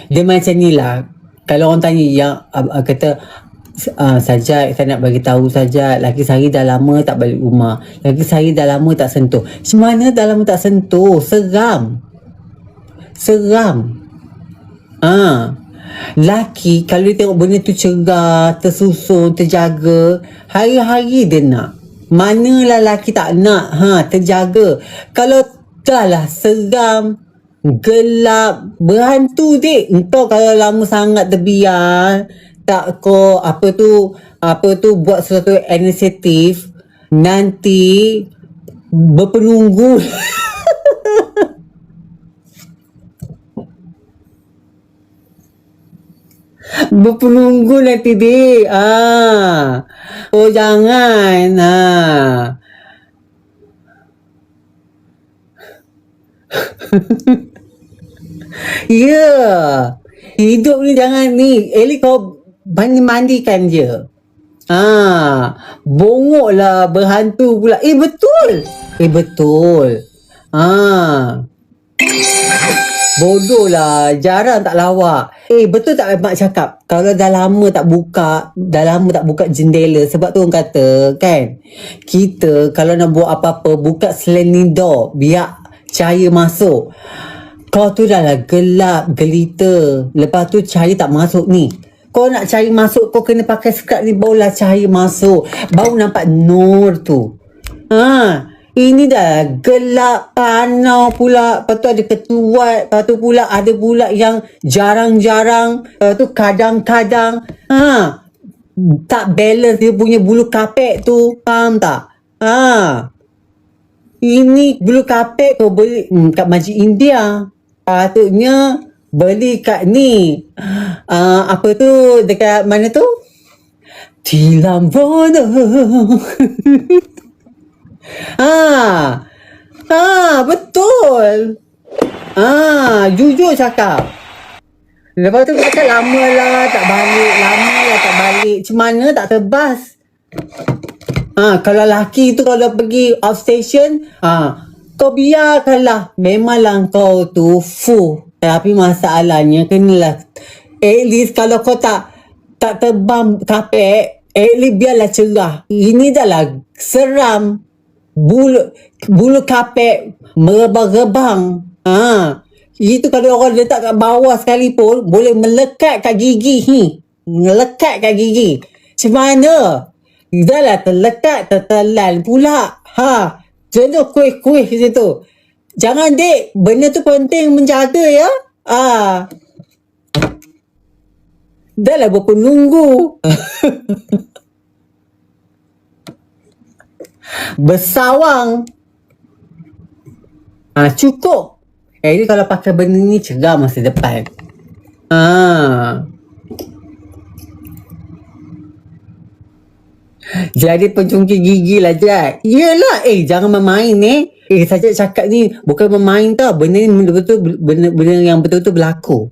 Dia macam ni lah. Kalau orang tanya yang kata Sajat, saya nak bagi tahu Sajat, laki saya dah lama tak balik rumah, laki saya dah lama tak sentuh. Macam mana dah lama tak sentuh? Seram. Laki kalau dia tengok benda tu cerah, tersusun, terjaga, hari-hari dia nak. Manalah laki tak nak terjaga. Kalau dah lah seram, gelap, berhantu dik. Engkau kalau lama sangat terbiar, tak kau apa tu buat sesuatu inisiatif, nanti berpenunggu. Berpenunggu nanti dik. Oh jangan. Ya. Hidup ni jangan ni. Elok kau mandi-mandikan je. Bongok lah, berhantu pula. Betul. Bodoh lah, jarang tak lawak. Betul tak mak cakap, kalau dah lama tak buka jendela, sebab tu orang kata kan, kita kalau nak buat apa-apa, buka sliding door, biar cahaya masuk. Kau tu dah lah gelap, gelita, lepas tu cahaya tak masuk ni. Kau nak cahaya masuk, kau kena pakai skrat ni, barulah cahaya masuk, baru nampak nur tu. Ini dah gelap, panau pula, lepas tu ada ketuat, lepas tu pula ada pula yang jarang-jarang, lepas tu kadang-kadang tak balance dia punya bulu kapek tu, faham tak? Ini bulu kapek kau beli kat Masjid India, patutnya beli kat ni, apa tu, dekat mana tu? Di Lambono. Betul. Jujur cakap. Lepas tu kata lama lah tak balik. Macam mana tak tebas? Kalau laki tu kalau pergi off station, kau biarkanlah. Memanglah kau tu full. Tapi masalahnya kenalah, at least kalau kau tak tebam kapek, at least biarlah cerah. Ini dah lah seram. Bulu kapek merebang-rebang. Itu kalau orang letak kat bawah sekalipun, boleh melekat kat gigi. Macam mana? Dah lah terlekat, tertelan pula. Contoh kuih-kuih macam tu. Jangan dik, benda tu penting menjaga ya. Dah lah berpenunggu. Bersawang. Cukup. Ini kalau pakai benda ni cerah masa depan. Jadi pencungkil gigi lah Jad. Yelah, jangan bermain Sajak cakap ni bukan bermain tau. Benda ni betul-betul benda yang betul-betul berlaku.